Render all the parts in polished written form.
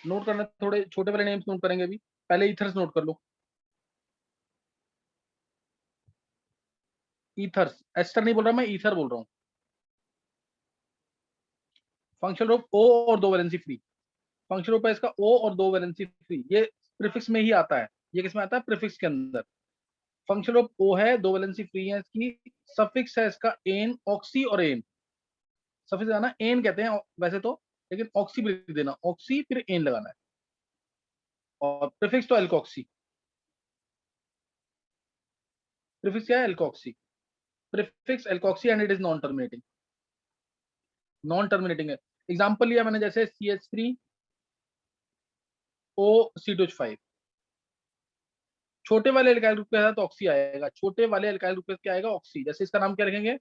Note करना, थोड़े छोटे वाले नेम्स नोट करेंगे अभी। पहले ईथर्स नोट कर लो। ईथर्स, एस्टर नहीं बोल रहा मैं, ईथर बोल रहा हूँ। फंक्शनल ग्रुप ओ और दो वैलेंसी फ्री। फंक्शनल ग्रुप है इसका ओ और दो वैलेंसी फ्री, ये प्रीफिक्स में ही आता है। ये किस में आता है? प्रीफिक्स के अंदर। फंक्शनल ग्रुप ओ है, दो वैलेंसी फ्री है इसकी। सफिक्स है इसका एन, ऑक्सी और एन। सफिक्स लगाना एन कहते हैं वैसे तो, लेकिन ऑक्सी भी लिख देना, ऑक्सी फिर एन लगाना है। और प्रीफिक्स तो एल्कोक्सी। प्रीफिक्स क्या है? Alkoxy. Prefix alkoxy and it is non terminating. Non terminating है। एग्जाम्पल लिया मैंने, जैसे CH3 ओ C2H5। छोटे वाले एल्काइल ग्रुप के साथ ऑक्सी आएगा, छोटे वाले एल्काइल ग्रुप के साथ क्या आएगा? ऑक्सी। जैसे इसका नाम क्या रखेंगे?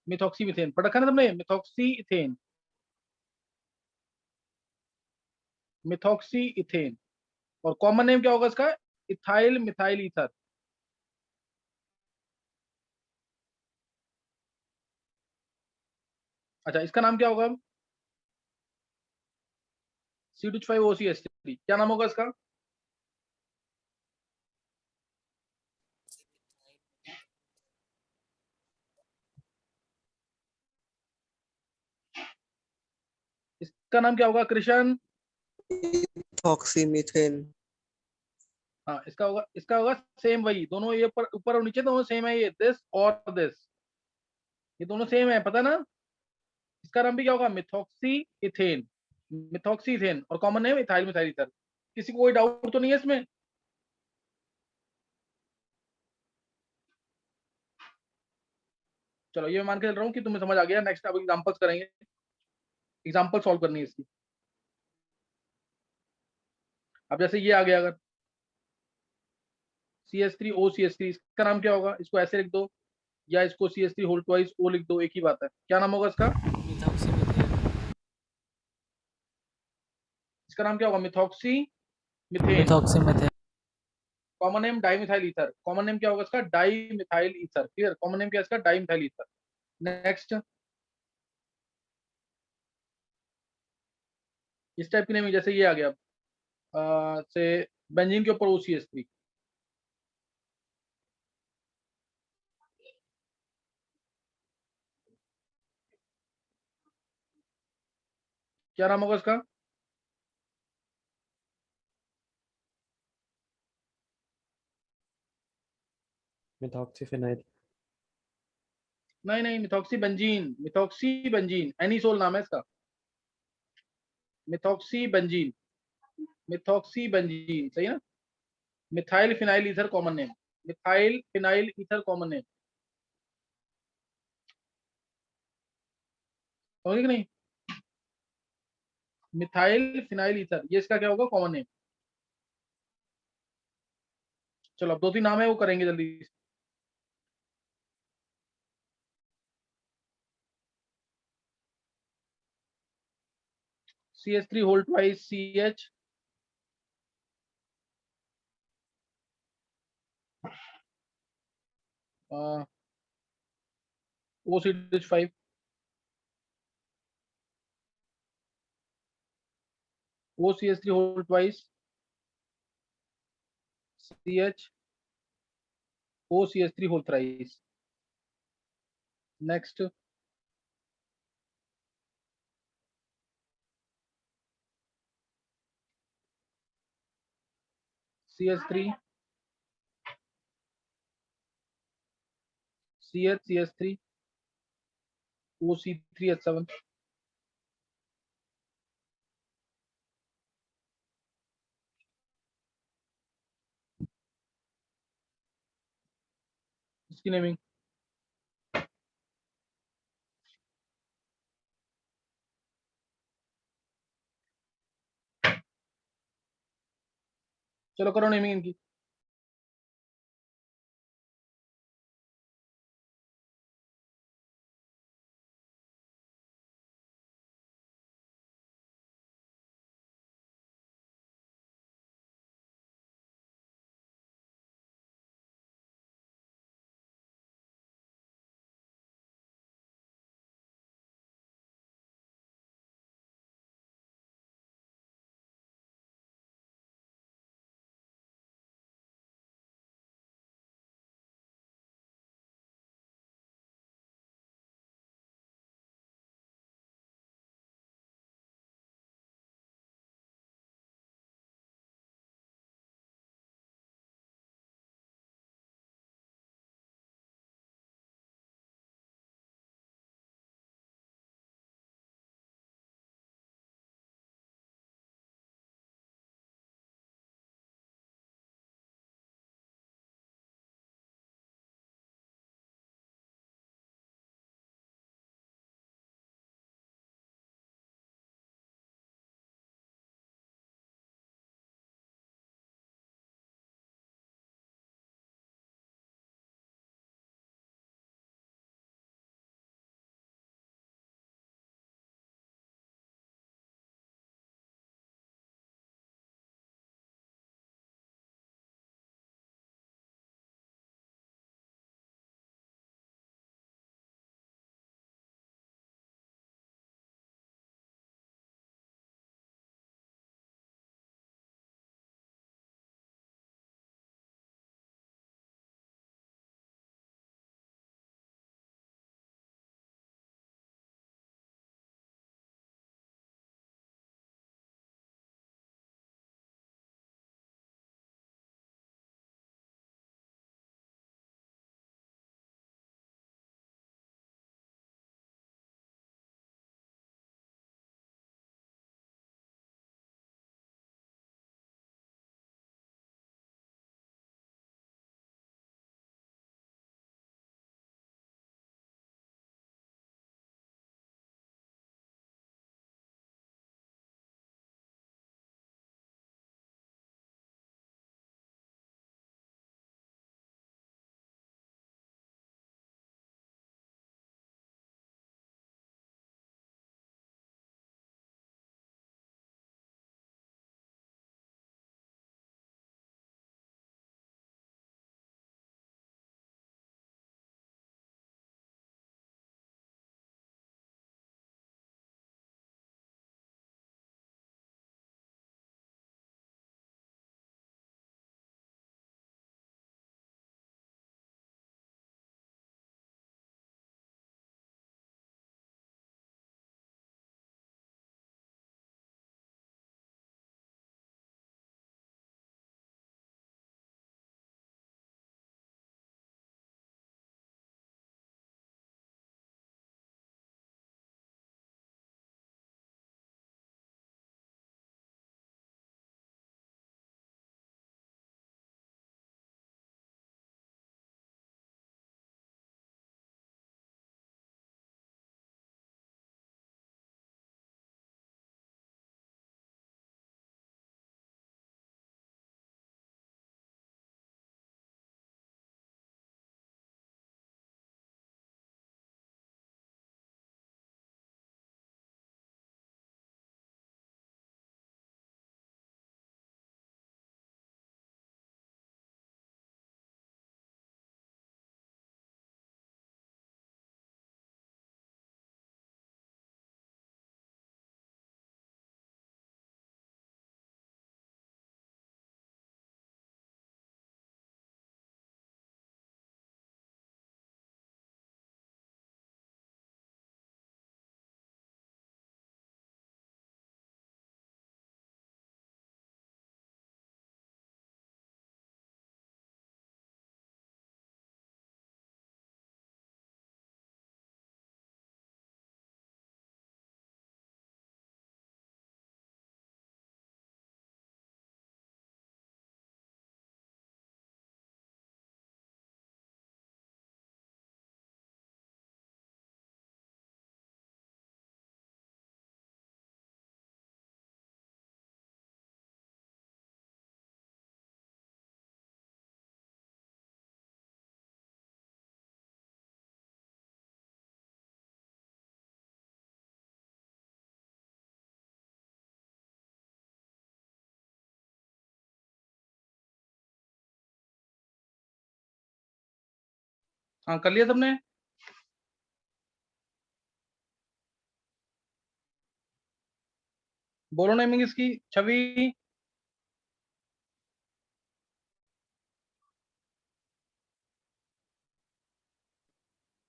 Methoxy methane. पढ़ रखा ना तुमने? Methoxy ethane. Methoxy ethane. और कॉमन नेम क्या होगा इसका? Ethyl methyl ether. अच्छा, इसका नाम क्या होगा? C2H5OCH3। क्या नाम होगा इसका? इसका नाम क्या होगा कृष्ण? इथॉक्सीमीथेन। हाँ, इसका होगा सेम वही, दोनों ये ऊपर ऊपर और नीचे दोनों सेम है, ये दिस और दिस, ये दोनों सेम है, पता ना? इसका नाम भी क्या होगा? Methoxy ethane. मिथॉक्सी इथेन, और common name ethyl methyl ether. किसी को कोई डाउट तो नहीं है इसमें? चलो, ये मैं मान के चल रहा हूँ कि तुम्हें समझ आ गया। नेक्स्ट अब एग्जांपल्स करेंगे। एग्जांपल सॉल्व करनी है इसकी। अब जैसे ये आ गया, अगर CH3OCH3, इसका नाम क्या होगा? इसको ऐसे लिख दो, या इसको CH3 होल ट्वाइस ओ लिख दो, एक ही बात है। क्या नाम होगा इसका? मिथॉक्सीमीथेन। इसका नाम क्या होगा? Methoxy methane. Methoxymethane. Common name dimethyl ether. Common name क्या होगा इसका? Dimethyl ether. Clear? Common name क्या है इसका? Dimethyl ether. नेक्स्ट, इस टाइप की नेम, जैसे ये आ गया से बेंजीन के ऊपर OCH3। क्या नाम होगा इसका? मिथॉक्सीफिनाइल। नहीं नहीं, methoxy benzene, methoxy benzene, anisole नाम है इसका। मिथॉक्सी बेंजीन, मिथॉक्सी बेंजीन, सही ना? Methyl phenyl ether common name. Methyl phenyl ether common name. समझ कि नहीं? मिथाइल फिनाइल ईथर, ये इसका क्या होगा? Common name. चलो, अब दो तीन नाम है वो करेंगे जल्दी। CH3 whole twice CH, OCH5, OCH3 whole twice CH, OCH3 whole thrice. Next, CH3 CH, CH3 OC3H7। इसकी नेमिंग। चलो करो नेमिंग इनकी। हाँ कर लिया सबने? बोलो नेमिंग इसकी। छवि।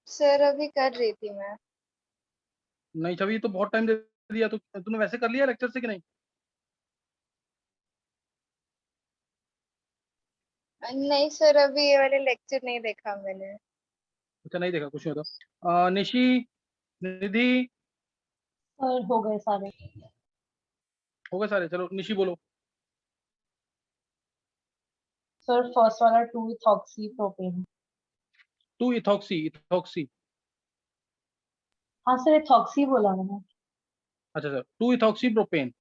सर अभी कर रही थी मैं। नहीं छवि, तो बहुत टाइम दे दिया, तो तूने वैसे कर लिया लेक्चर से कि नहीं? नहीं सर, अभी ये वाले लेक्चर नहीं देखा मैंने। अच्छा नहीं देखा, कुछ नहीं होता। निशी, निधि, सर हो गए सारे। हो गए सारे? चलो निशी बोलो। सर फर्स्ट वाला 2 ethoxy propane. Two ethoxy, ethoxy. हाँ सर इथॉक्सी बोला मैंने। अच्छा सर, टू इथॉक्सी प्रोपेन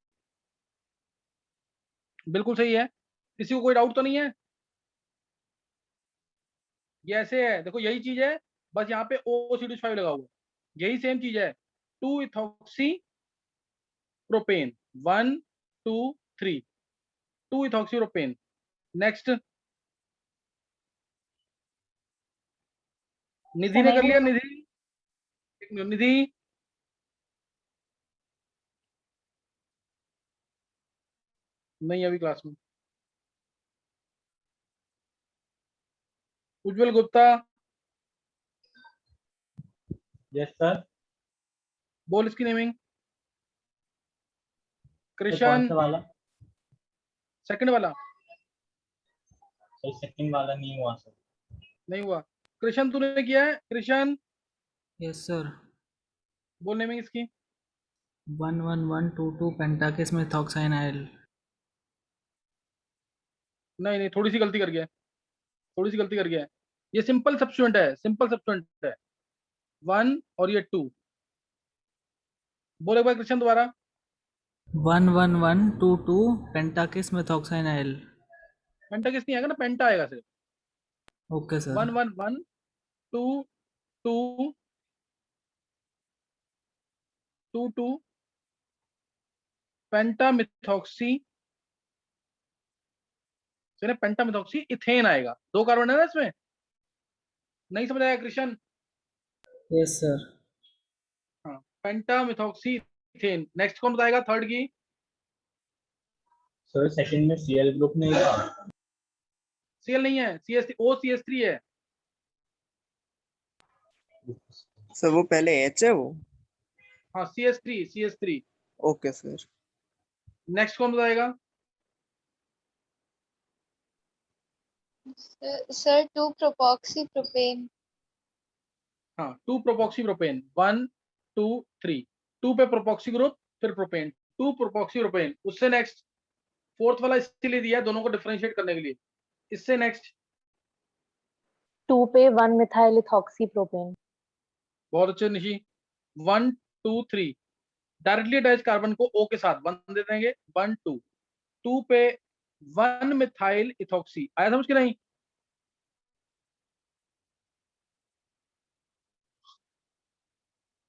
बिल्कुल सही है। किसी को कोई डाउट तो नहीं है? ये ऐसे है, देखो यही चीज है, बस यहाँ पे OCH5 लगा हुआ है, यही सेम चीज है। Two ethoxy propane, 1 2 3, two ethoxy propane. Next, Nidhi ने नहीं कर लिया। बोला। निधि, एक मिनट, निधि। नहीं अभी क्लास में। उज्जवल गुप्ता, यस सर। बोल इसकी नेमिंग। कौन कृष्ण, सा वाला? सेकंड वाला। सर सेकंड वाला नहीं हुआ सर। नहीं हुआ। कृष्ण तूने किया है? Krishna yes sir. बोल नेमिंग इसकी। 11122 पेंटाकिस मेथॉक्साइनाइल। नहीं नहीं, थोड़ी सी गलती कर गया है, थोड़ी सी गलती कर गया है। ये सिंपल सब्स्टिट्यूएंट है, सिंपल सब्स्टिट्यूएंट है। 1 और ये 2। बोल एक बार कृष्ण दोबारा। 11122 पेंटाकिस मेथॉक्साइनाइल। पेंटा किस नहीं आएगा ना, पेंटा आएगा सिर्फ। Okay sir. 1 1 1 2 2 2 2 पेंटा मिथॉक्सी, पेंटा मिथॉक्सी इथेन आएगा। 2 कार्बन है ना इसमें। नहीं समझ आया कृष्ण? Yes sir. हाँ, पेंटा मिथॉक्सी इथेन। नेक्स्ट कौन बताएगा थर्ड की? सर सेकंड में Cl ग्रुप नहीं था। Cl नहीं है, OCH3 है। सर वो पहले एच है वो। हाँ CH3। Okay sir. नेक्स्ट कौन बताएगा? Sir 2 propoxy propane. हाँ, 2 प्रोपॉक्सी प्रोपेन। 1 2 3, 2 पे प्रोपॉक्सी ग्रुप, फिर प्रोपेन, 2 प्रोपॉक्सी प्रोपेन। उससे नेक्स्ट, फोर्थ वाला इसलिए दिया है दोनों को डिफरेंशिएट करने के लिए। इससे नेक्स्ट, 2 पे 1 मिथाइल इथॉक्सी प्रोपेन। बहुत अच्छे निशी। 1 2 3 डायरेक्टली अटैच कार्बन को O के साथ 1 दे देंगे। 1 2, 2 पे 1 मिथाइल इथॉक्सी। आया समझ के नहीं?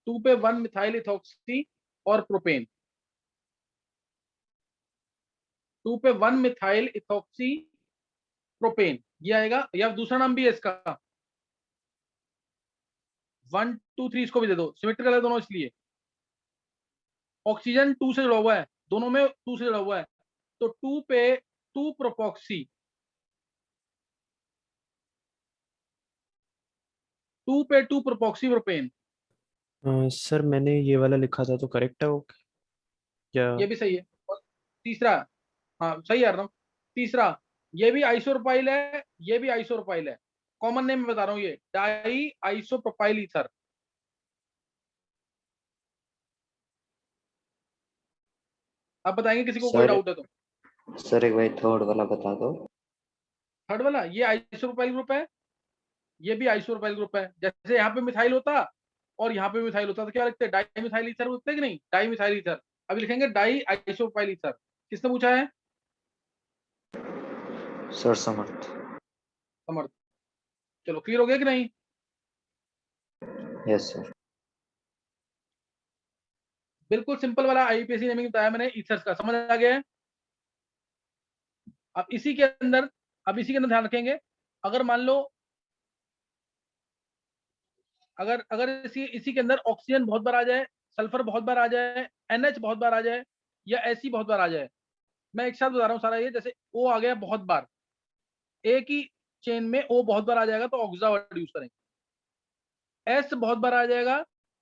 टू पे 1 मिथाइल इथॉक्सी और प्रोपेन। 2 पे 1 मिथाइल इथॉक्सी प्रोपेन, ये आएगा। या दूसरा नाम भी है इसका, 1 2 3 इसको भी दे दो, सिमेट्रिकल है दोनों इसलिए। ऑक्सीजन 2 से जुड़ा हुआ है, दोनों में 2 से जुड़ा हुआ है, तो 2 पे 2 प्रोपॉक्सी, 2 पे 2 प्रोपॉक्सी प्रोपेन। सर मैंने ये वाला लिखा था तो करेक्ट है वो क्या? ये भी सही है। और तीसरा, हाँ सही है अर्नव। तीसरा, ये भी आइसोप्रोपाइल है, ये भी आइसोप्रोपाइल है। कॉमन नेम में बता रहा हूँ, ये डाई आइसोप्रोपाइल ईथर। आप बताएंगे किसी को कोई सर डाउट है तो। सर एक भाई थर्ड वाला बता दो। थर्ड वाला, ये आइसोप्रोपाइल ग्रुप है, ये भी आइसोप्रोपाइल ग्रुप है। जैसे यहाँ पे मिथाइल होता और यहाँ पे मिथाइल होता तो क्या लिखते हैं? डाई मिथाइल ईथर होते कि नहीं? Di methyl ether. अभी लिखेंगे डाई आइसोप्रोपाइल ईथर। किसने पूछा है? सर समर्थ। समर्थ। चलो क्लियर हो गया कि नहीं? Yes sir. बिल्कुल सिंपल वाला आईपीएसी नेमिंग बताया मैंने ईथर्स का, समझ आ गया है? अब इसी के अंदर ध्यान रखेंगे, अगर मान लो अगर अगर इसी के अंदर ऑक्सीजन बहुत बार आ जाए, सल्फर बहुत बार आ जाए, NH बहुत बार आ जाए, या ऐसी बहुत बार आ जाए, मैं एक साथ बता रहा हूँ सारा ये, जैसे O आ गया बहुत बार, एक ही चेन में O बहुत बार आ जाएगा तो ऑक्सा वर्ड यूज करेंगे। S बहुत बार आ जाएगा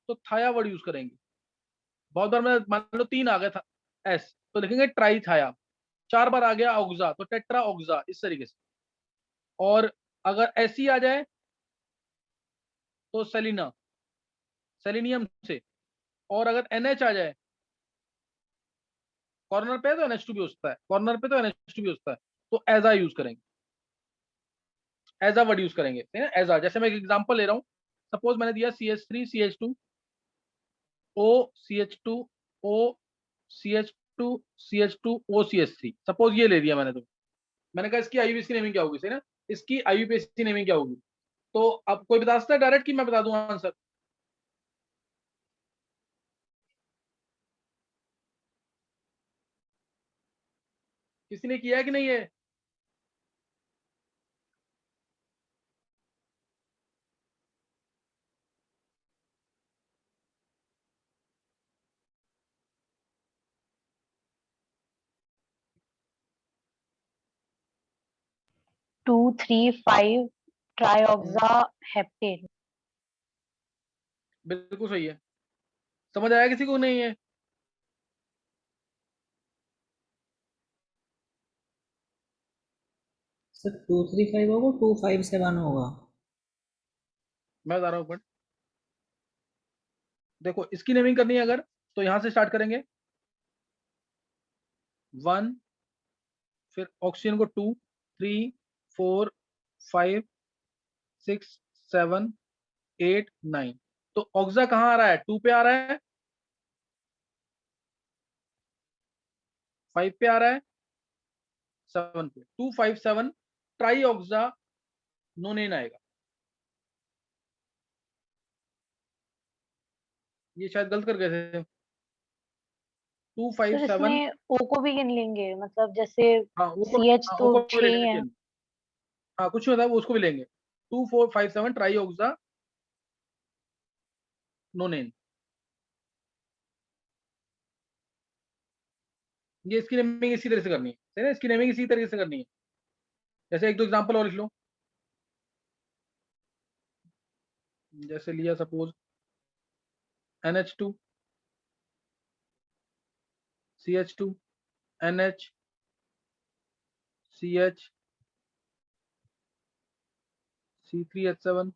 तो थाया वर्ड यूज करेंगे। बहुत बार मैं मान लो 3 आ गया था S तो लिखेंगे ट्राई थाया। 4 बार आ गया ऑक्सा तो टेट्रा ऑक्सा, इस तरीके से। और अगर ऐसी आ जाए तो सेलिना, सेलिनियम से। और अगर NH आ जाए, कॉर्नर पे तो NH2 भी हो सकता है, कॉर्नर पे तो NH2 भी हो सकता है, तो एजा यूज करेंगे, एजा वर्ड यूज करेंगे, है ना, एजा। जैसे मैं एक एग्जांपल ले रहा हूँ, सपोज मैंने दिया CH3 CH2 O CH2 O CH2 CH2 O CH3, suppose ये ले दिया मैंने। तो मैंने कहा इसकी IUPAC नेमिंग क्या होगी, सही ना, इसकी IUPAC नेमिंग क्या होगी। तो अब कोई बता सकता है डायरेक्ट कि मैं बता दूं आंसर? किसी ने किया है कि नहीं है? Two three five trioxa heptane. बिल्कुल सही है। समझ आया किसी को? नहीं है? सर 235 होगा, 257 होगा। मैं बता रहा हूँ, बट देखो इसकी नेमिंग करनी है अगर, तो यहां से स्टार्ट करेंगे 1, फिर ऑक्सीजन को 2 3 4 5 6 7 8 9। तो ऑक्सा कहाँ आ रहा है? 2 पे आ रहा है, 5 पे आ रहा है, 7 पे। 257 ट्राई ऑक्सा नोनेन आएगा। ये शायद गलत कर गए थे। सर 257। इसमें ओ को भी गिन लेंगे, मतलब जैसे हाँ वो को, CH हाँ वो तो को भी 6 ले ही लेंगे है। चेन। हाँ कुछ नहीं होता, वो उसको भी लेंगे। 2457 ट्राई ऑक्सा नोनेन। ये इसकी नेमिंग इसी तरह से करनी है, सही ना, इसकी नेमिंग इसी तरीके से करनी है। जैसे एक दो एग्जांपल और लिख लो। जैसे लिया suppose NH2 CH2 NH CH C3H7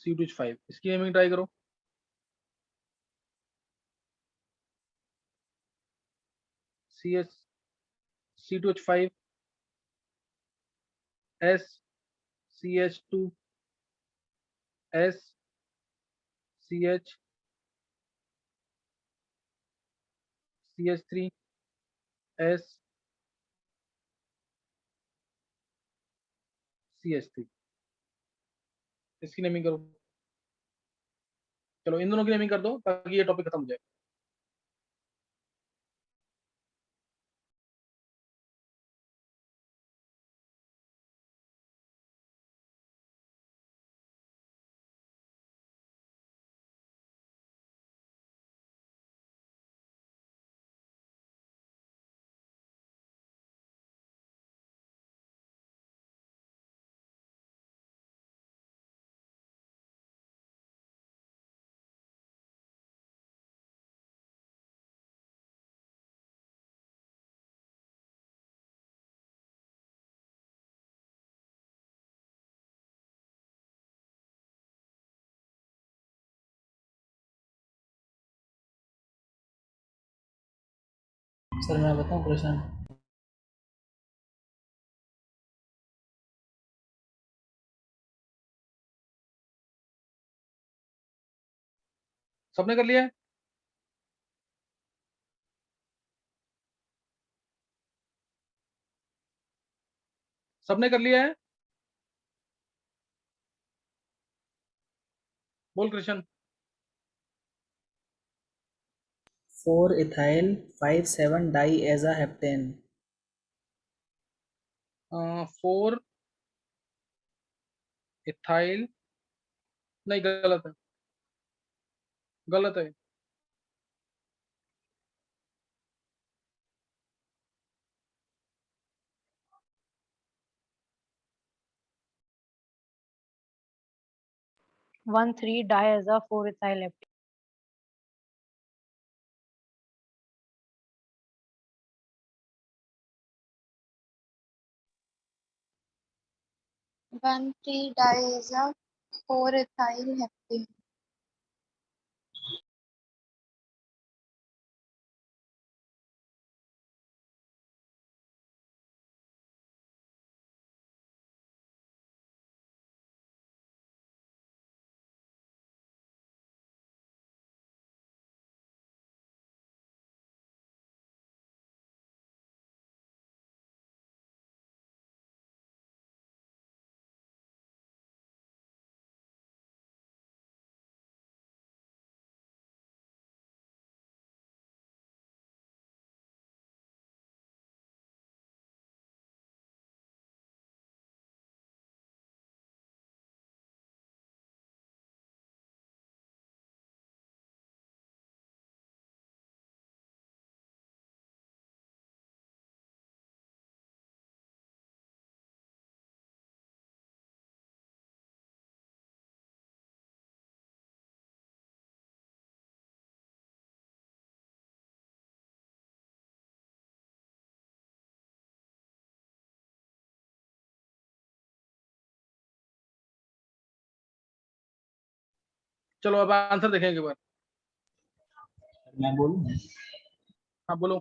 C2H5, इसकी नेमिंग ट्राई करो। CH C2H5 S CH2 S CH CH3 S CH3, इसकी नेमिंग करो। चलो इन दोनों की नेमिंग कर दो ताकि ये टॉपिक खत्म हो जाए। सर मैं बताऊं क्वेश्चन? सबने कर लिया है? सबने कर लिया है? बोल Krishna. 4 ethyl 5 7 diaza heptane. 4 ethyl नहीं, गलत है, गलत है। One three diaza 4 ethyl heptane. 1,3-diaza 4-ethyl heptane। चलो अब आंसर देखेंगे एक बार। मैं बोलूं? हाँ बोलो।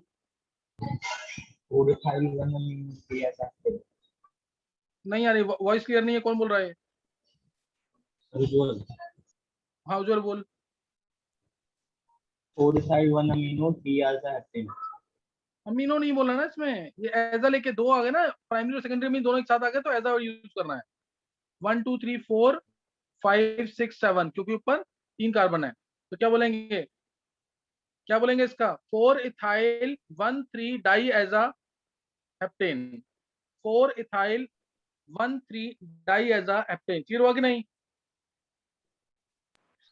4-ethyl 1-amino-3-diaza heptane। नहीं यार, वॉइस क्लियर नहीं है, कौन बोल रहा है? उज्ज्वल। हाँ उज्जवल बोल। 4-ethyl 1-amino-3-diaza heptane। अमीनो नहीं बोला ना इसमें, ये एजा लेके दो आ गए ना, प्राइमरी और सेकेंडरी में दोनों एक साथ आ गए, तो एजा यूज करना है। 1 2 3 4 5 6 7, क्योंकि ऊपर 3 कार्बन है, तो क्या बोलेंगे, क्या बोलेंगे इसका? 4 इथाइल 1 3 डाई एजा हेप्टेन। 4 इथाइल 1 3 डाई एजा हेप्टेन। क्लियर हुआ कि नहीं?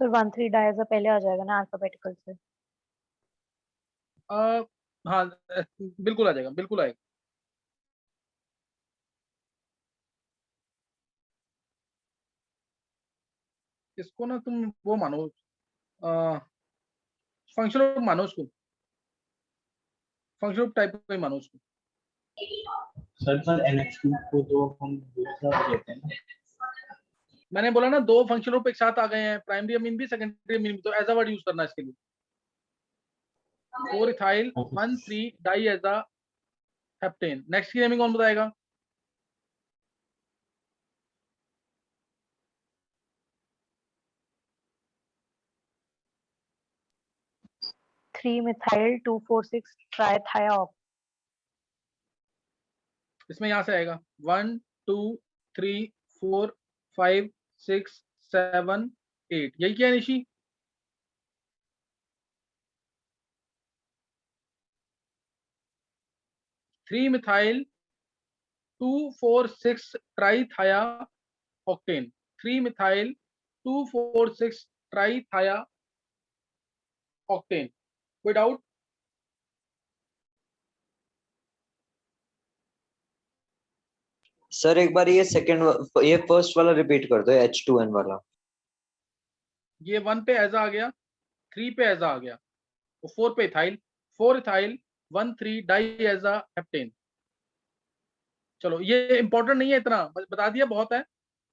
सर 1 3 डायजा पहले आ जाएगा ना अल्फाबेटिकल से। हाँ बिल्कुल आ जाएगा, बिल्कुल आएगा। इसको ना तुम वो मानो, फंक्शन ऑफ मानो उसको, फंक्शन ऑफ टाइप में मानो उसको। सर पर NH2 को तो हम दूसरा देते हैं ना। मैंने बोला ना, दो फंक्शन ग्रुप एक साथ आ गए हैं, प्राइमरी अमीन भी सेकेंडरी अमीन भी, तो एजा वर्ड यूज करना है इसके लिए। 4 इथाइल 1 3 डाई एजा हेप्टेन। नेक्स्ट की नेमिंग कौन बताएगा? Three methyl 2,4,6 ट्राइथाया। इसमें यहां से आएगा 1 2 3 4 5 6 7 8। यही क्या है Nishi? Three methyl 2,4,6 trithia octane. 3 methyl 2,4,6 trithia octane. कोई डाउट? सर एक बार ये ये फर्स्ट वाला रिपीट कर दो, H2N वाला। ये 1 पे एजा आ गया, 3 पे एजा आ गया, और 4 पे इथाइल। 4 इथाइल 1 3 डाई एजा हेप्टेन। चलो ये इंपॉर्टेंट नहीं है इतना, बस बता दिया, बहुत है,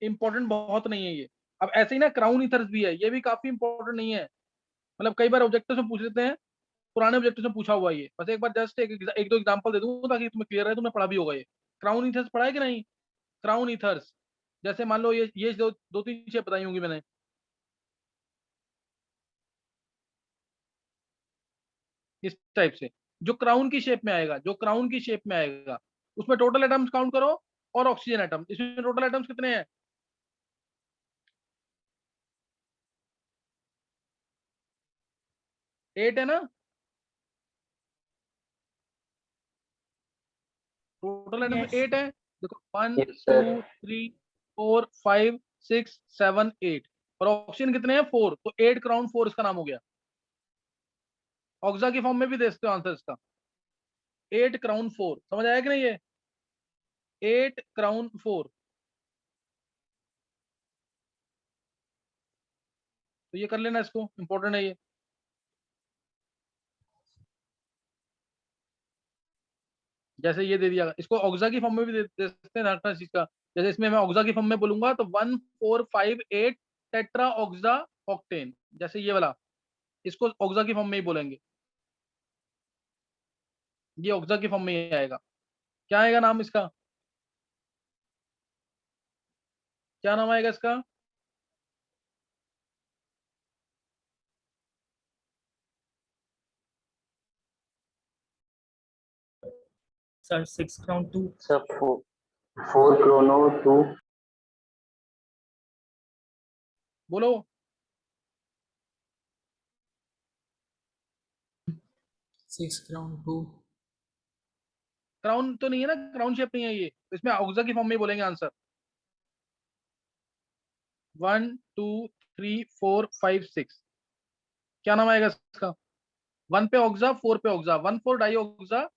इंपॉर्टेंट बहुत नहीं है ये। अब ऐसे ही ना क्राउन ईथर्स भी है, ये भी काफी इंपॉर्टेंट नहीं है। मतलब कई बार ऑब्जेक्टिव में पूछ लेते हैं, पुराने ऑब्जेक्टिव में पूछा हुआ है ये। बस एक बार जस्ट एक दो एग्जांपल दे दूं ताकि तुम्हें क्लियर है, तुमने पढ़ा भी होगा ये। क्राउन ईथर्स पढ़ा है कि नहीं? क्राउन ईथर्स, जैसे मान लो ये दो तीन चीजें बताई होंगी मैंने। इस टाइप से जो क्राउन की शेप में आएगा, जो क्राउन की शेप में आएगा, उसमें टोटल एटम्स काउंट करो और ऑक्सीजन एटम। इसमें टोटल एटम्स कितने हैं? 8 है ना? टोटल एटम्स 8 है। देखो 1 यस 2 सर। 3 4 5 6 7 8। और ऑक्सीजन कितने हैं 4, तो 8 क्राउन 4 इसका नाम हो गया। ऑक्सा की फॉर्म में भी दे सकते हो आंसर इसका, 8 क्राउन 4, समझ आया कि नहीं ये 8 क्राउन 4। तो ये कर लेना, इसको इंपॉर्टेंट है ये। जैसे ये दे दिया, इसको ऑक्सा की फॉर्म में भी दे सकते हैं रखना चीज का। जैसे इसमें मैं ऑक्सा की फॉर्म में बोलूंगा तो 1458 टेट्रा ऑक्सा ऑक्टेन, जैसे ये वाला, इसको ऑक्सा की फॉर्म में ही बोलेंगे, ये ऑक्सा की फॉर्म में ही आएगा। क्या आएगा नाम इसका, क्या नाम आएगा इसका? Sir 6 crown 2। Sir 4 Chrono 2। बोलो। 6 क्राउन 2। क्राउन तो नहीं है ना, क्राउन शेप नहीं है ये, तो इसमें ऑक्सा की फॉर्म में ही बोलेंगे आंसर। 1 2 3 4 5 6, क्या नाम आएगा इसका? 1 पे ऑक्सा, 4 पे oxa, 1,4 dioxa,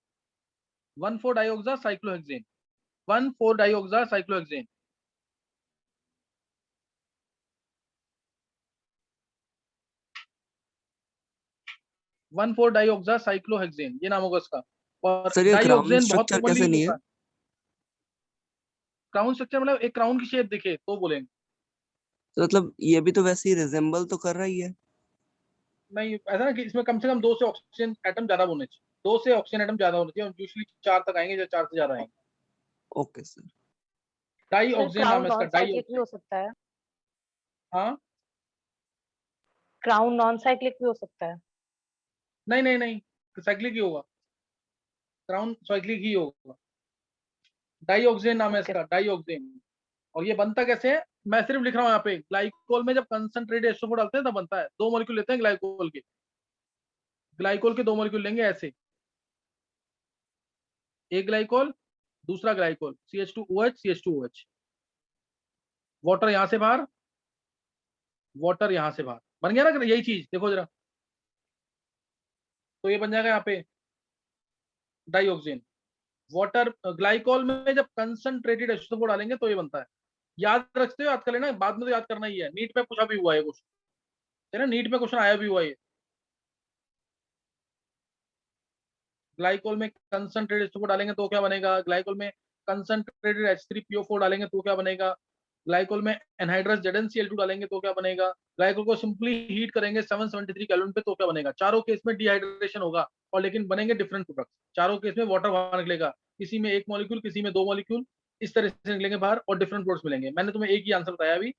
1,4 dioxa cyclohexane, 1,4 dioxa cyclohexane. One four dioxa cyclohexane, ये नाम होगा इसका। और सर ये क्राउन डाइऑक्सेन बहुत स्ट्रक्चर कॉमनली कैसे यूज नहीं होता है? है। क्राउन स्ट्रक्चर मतलब एक क्राउन की शेप दिखे तो बोलेंगे। तो मतलब ये भी तो वैसे ही रिजेंबल तो कर रहा ही है। नहीं, ऐसा ना कि इसमें कम से कम 2 से ऑक्सीजन एटम ज्यादा होने चाहिए, 2 से ऑक्सीजन एटम ज्यादा होने चाहिए, यूजुअली 4 तक आएंगे या 4 से ज्यादा आएंगे। Okay sir. डाइऑक्सेन नाम क्राउन है इसका, नॉन साइक्लिक भी डाइऑक्सेन। हो सकता है, हाँ, क्राउन नॉन साइक्लिक भी हो सकता है। नहीं नहीं नहीं, साइक्लिक ही होगा, क्राउन साइक्लिक ही होगा। डाइऑक्सेन नाम है ओके। इसका, डाइऑक्सेन। और ये बनता कैसे है, मैं सिर्फ लिख रहा हूँ यहाँ पे, ग्लाइकोल में जब कंसंट्रेटेड H2O डालते हैं तब बनता है। 2 मॉलिक्यूल लेते हैं ग्लाइकोल के, ग्लाइकोल के 2 मॉलिक्यूल लेंगे ऐसे, एक ग्लाइकोल, दूसरा ग्लाइकोल, CH2OH CH2OH, वाटर यहां से बाहर, वाटर यहां से बाहर, बन गया ना यही चीज, देखो जरा। तो ये बन जाएगा यहाँ पे डाइऑक्सिन। वाटर ग्लाइकोल में जब कंसंट्रेटेड H2O डालेंगे तो ये बनता है। याद रखते हो, याद कर लेना, बाद में तो याद करना ही है, नीट में पूछा भी हुआ है क्वेश्चन, है ना, नीट में क्वेश्चन आया भी हुआ है। ग्लाइकोल में कंसंट्रेटेड H2O डालेंगे तो क्या बनेगा, ग्लाइकोल में कंसंट्रेटेड H3PO4 डालेंगे तो क्या बनेगा, ग्लाइकोल में एनहाइड्रस ZnCl2 डालेंगे तो क्या बनेगा, ग्लाइकोल को सिंपली हीट करेंगे 773 केल्विन पे तो क्या बनेगा। चारों केस में डिहाइड्रेशन होगा और लेकिन बनेंगे डिफरेंट प्रोडक्ट। चारों केस में वाटर बाहर निकलेगा, किसी में 1 मॉलिक्यूल, किसी में 2 मॉलिक्यूल, इस तरह से निकलेंगे बाहर और डिफरेंट प्रोडक्ट्स मिलेंगे। मैंने तुम्हें एक ही आंसर बताया अभी,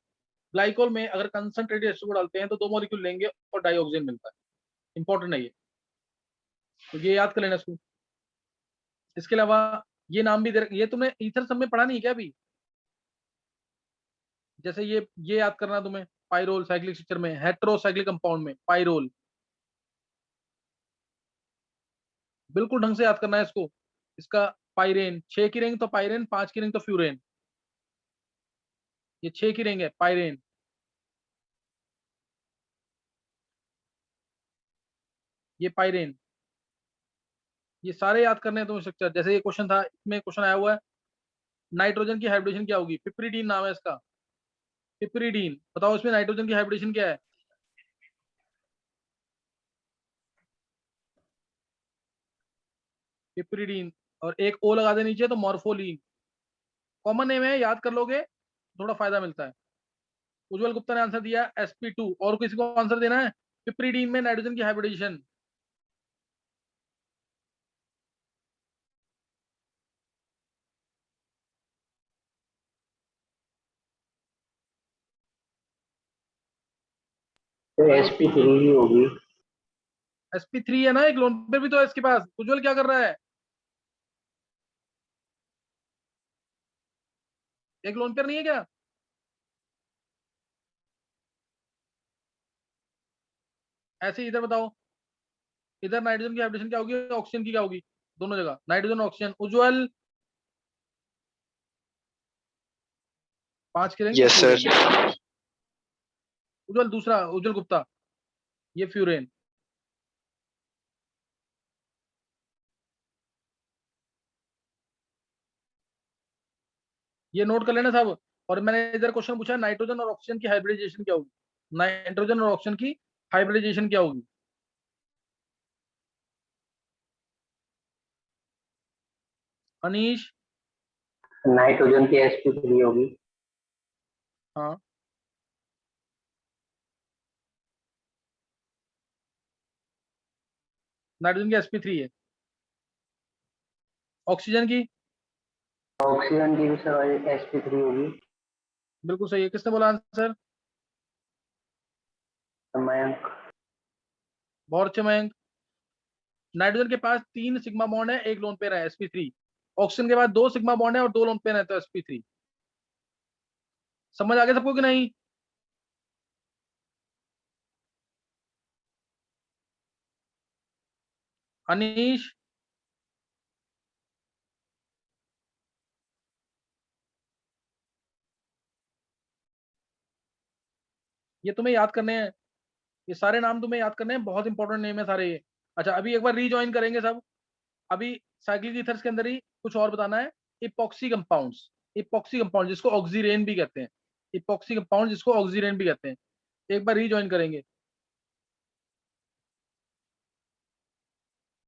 ग्लाइकोल में अगर कंसंट्रेटेड H2O डालते हैं तो 2 मॉलिक्यूल लेंगे और डाइऑक्सिन मिलता है। इंपॉर्टेंट है ये, तो ये याद कर लेना इसको। इसके अलावा ये नाम भी ये तुमने ईथर सब में पढ़ा नहीं क्या अभी? जैसे ये याद करना तुम्हें, पाइरोल साइक्लिक स्ट्रक्चर में, हेटेरोसाइक्लिक कंपाउंड में पाइरोल, बिल्कुल ढंग से याद करना है इसको। इसका पाइरेन, 6 की रिंग तो पाइरेन, 5 की रिंग तो फ्यूरेन, ये 6 की रिंग है पाइरेन। ये पाइरेन, ये सारे याद करने हैं तुम्हें स्ट्रक्चर। जैसे ये क्वेश्चन था, इसमें क्वेश्चन आया हुआ है, नाइट्रोजन की हाइब्रिडेशन क्या होगी, पिपरीडीन नाम है इसका, पिपरीडीन। बताओ इसमें नाइट्रोजन की हाइब्रिडेशन क्या है? पिपरीडीन, और एक ओ लगा दे नीचे तो मॉर्फोलीन। कॉमन नेम है, याद कर लोगे थोड़ा फायदा मिलता है। उज्जवल गुप्ता ने आंसर दिया sp2, और किसी को आंसर देना है? पिपरीडीन में नाइट्रोजन की हाइब्रिडेशन। तो sp3 ही होगी। sp3 है ना, एक लोन पेयर भी तो है इसके पास। उज्जवल क्या कर रहा है, एक लोन पेयर नहीं है क्या? ऐसे इधर बताओ, इधर नाइट्रोजन की हाइब्रिडेशन क्या होगी, ऑक्सीजन की क्या होगी, दोनों जगह नाइट्रोजन ऑक्सीजन। उज्जवल 5 की रिंग यस सर। उज्जवल दूसरा, उज्जवल गुप्ता, ये फ्यूरेन। ये नोट कर लेना सब। और मैंने इधर क्वेश्चन पूछा नाइट्रोजन और ऑक्सीजन की हाइब्रिडाइजेशन क्या होगी, नाइट्रोजन और ऑक्सीजन की हाइब्रिडाइजेशन क्या होगी। अनीश। नाइट्रोजन की sp3 होगी। हाँ, नाइट्रोजन की sp3 है। ऑक्सीजन की, ऑक्सीजन की भी सर sp3 होगी। बिल्कुल सही है। किसने बोला आंसर? मयंक। बहुत अच्छे मयंक। नाइट्रोजन के पास 3 सिग्मा बॉन्ड है, एक लोन पेयर है sp3। ऑक्सीजन के पास 2 सिग्मा बॉन्ड है और 2 लोन पेयर है, तो sp3। समझ आ गया सबको कि नहीं? अनीश। ये तुम्हें याद करने हैं, ये सारे नाम तुम्हें याद करने हैं, बहुत इंपॉर्टेंट नेम है सारे ये। अच्छा, अभी एक बार रीजॉइन करेंगे सब। अभी साइक्लिक ईथर्स के अंदर ही कुछ और बताना है। इपॉक्सी कंपाउंड्स, इपॉक्सी कंपाउंड जिसको ऑक्सीरेन भी कहते हैं, इपॉक्सी कंपाउंड जिसको ऑक्सीरेन भी कहते हैं। एक बार रीजॉइन करेंगे।